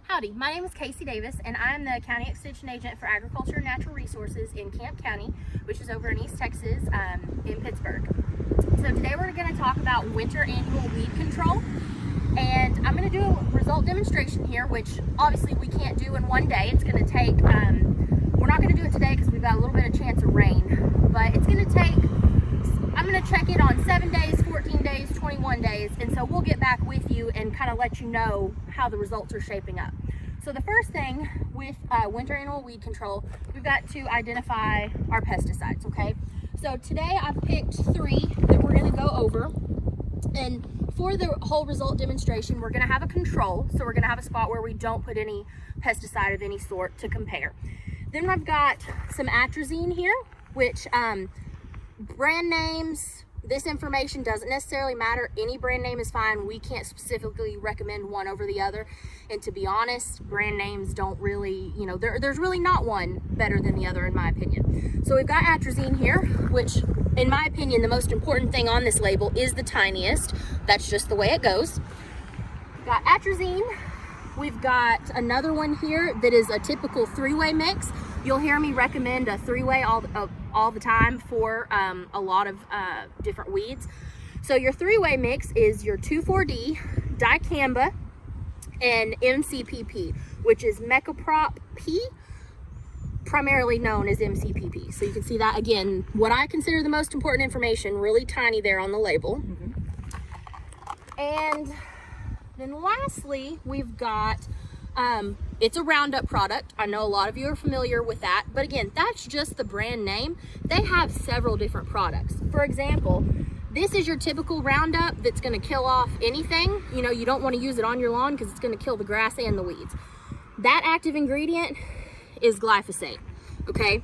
Howdy, my name is Casey Davis and I am the County Extension Agent for Agriculture and Natural Resources in Camp County, which is over in East Texas in Pittsburgh. So today we're going to talk about winter annual weed control, and I'm going to do a result demonstration here, which obviously we can't do in one day. It's going to take, we're not going to do it today because we've got a little bit of chance of rain, but it's going to take, I'm going to check it on 7 days, 14 days, 21 days, and so we'll get back with you and kind of let you know how the results are shaping up. So the first thing with winter annual weed control, we've got to identify our pesticides, okay? So today I've picked 3 that we're going to go over, and for the whole result demonstration, we're going to have a control, so we're going to have a spot where we don't put any pesticide of any sort to compare. Then I've got some Atrazine here, which brand names, this information doesn't necessarily matter. Any brand name is fine. We can't specifically recommend one over the other. And to be honest, brand names don't really, there's really not one better than the other in my opinion. So we've got Atrazine here, which in my opinion, the most important thing on this label is the tiniest. That's just the way it goes. We've got Atrazine. We've got another one here that is a typical 3-way mix. You'll hear me recommend a 3-way all the time for a lot of different weeds. So your 3-way mix is your 2,4-D, dicamba, and MCPP, which is Mecoprop P, primarily known as MCPP. So you can see that again, what I consider the most important information, really tiny there on the label. And then lastly, we've got, it's a Roundup product. I know a lot of you are familiar with that, but again, that's just the brand name. They have several different products. For example, this is your typical Roundup that's gonna kill off anything. You don't wanna use it on your lawn because it's gonna kill the grass and the weeds. That active ingredient is glyphosate, okay?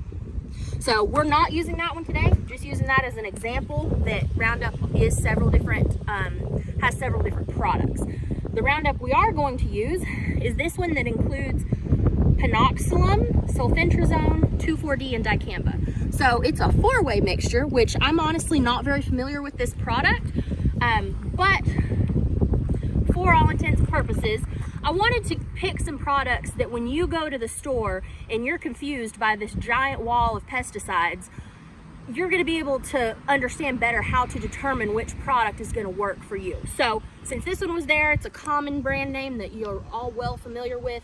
So we're not using that one today, just using that as an example that Roundup is several different, has several different products. The Roundup we are going to use is this one that includes pinoxylum, sulfentrazone, 2,4-D, and dicamba. So it's a 4-way mixture, which I'm honestly not very familiar with this product, but for all intents and purposes, I wanted to pick some products that when you go to the store and you're confused by this giant wall of pesticides, you're going to be able to understand better how to determine which product is going to work for you. So since this one was there, it's a common brand name that you're all well familiar with,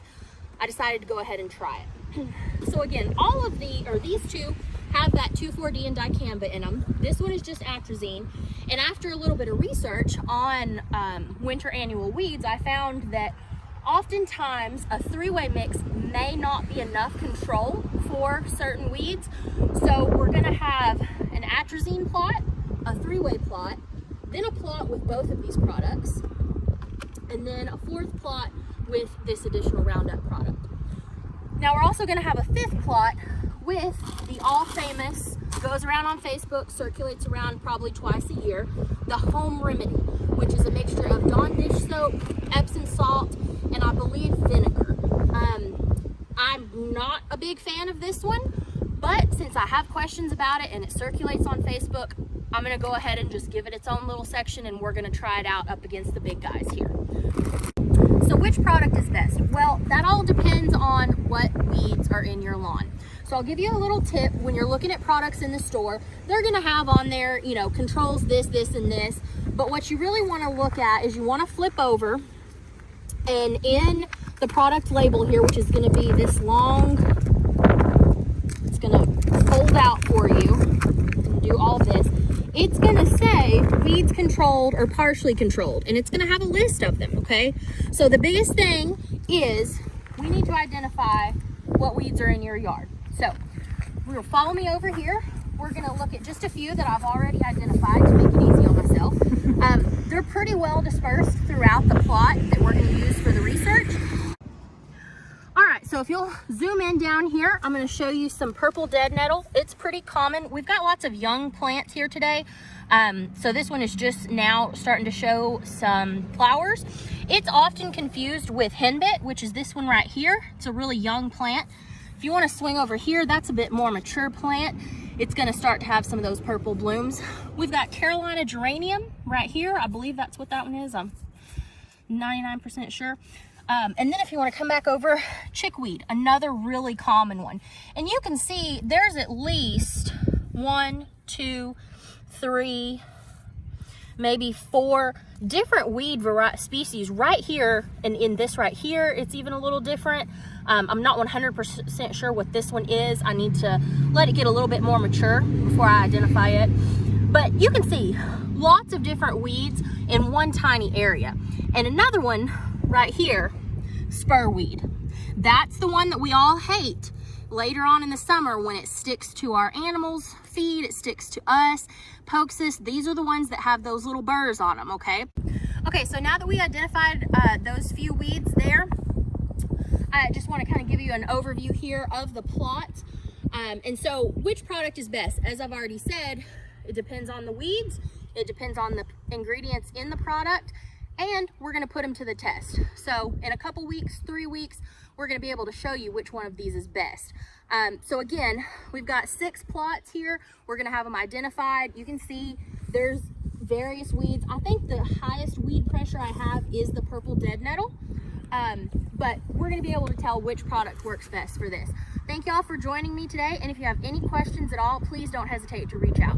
I decided to go ahead and try it. So again, all of these two have that 2,4-D and dicamba in them. This one is just Atrazine. And after a little bit of research on winter annual weeds, I found that oftentimes a 3-way mix may not be enough control for certain weeds. So we're gonna have an Atrazine plot, a 3-way plot, then a plot with both of these products, and then a 4th plot with this additional Roundup product. Now we're also gonna have a 5th plot with the all famous, goes around on Facebook, circulates around probably twice a year, the Home Remedy, which is a mixture of Dawn dish soap, Epsom salt, and I believe vinegar. I'm not a big fan of this one, but since I have questions about it and it circulates on Facebook, I'm gonna go ahead and just give it its own little section, and we're gonna try it out up against the big guys here. So which product is best? Well, that all depends on what weeds are in your lawn. So I'll give you a little tip. When you're looking at products in the store, they're gonna have on there, controls this, this, and this. But what you really wanna look at is you wanna flip over, and in the product label here, which is gonna be this long, it's gonna fold out for you and do all this. It's gonna say weeds controlled or partially controlled, and it's gonna have a list of them, okay? So the biggest thing is we need to identify what weeds are in your yard. So we'll follow me over here. We're gonna look at just a few that I've already identified to make it easy on myself. They're pretty well dispersed throughout the plot that we're gonna use for the research. All right, so if you'll zoom in down here, I'm gonna show you some purple dead nettle. It's pretty common. We've got lots of young plants here today. So this one is just now starting to show some flowers. It's often confused with henbit, which is this one right here. It's a really young plant. If you want to swing over here, that's a bit more mature plant. It's going to start to have some of those purple blooms. We've got Carolina geranium right here. I believe that's what that one is. I'm 99% sure. And then if you want to come back over, chickweed, another really common one. And you can see there's at least 1, 2, 3, maybe 4 different weed species right here. And in this right here, it's even a little different. I'm not 100% sure what this one is. I need to let it get a little bit more mature before I identify it. But you can see lots of different weeds in one tiny area. And another one right here, spurweed. That's the one that we all hate later on in the summer when it sticks to our animals' feed, it sticks to us, pokes us. These are the ones that have those little burrs on them, okay? Okay, so now that we identified those few weeds there, I just want to kind of give you an overview here of the plot. And so which product is best? As I've already said, it depends on the weeds, it depends on the ingredients in the product, and we're going to put them to the test. So in a couple weeks, 3 weeks, we're going to be able to show you which one of these is best. So again, we've got 6 plots here. We're going to have them identified. You can see there's various weeds. I think the highest weed pressure I have is the purple dead nettle. But we're going to be able to tell which product works best for this. Thank y'all for joining me today. And if you have any questions at all, please don't hesitate to reach out.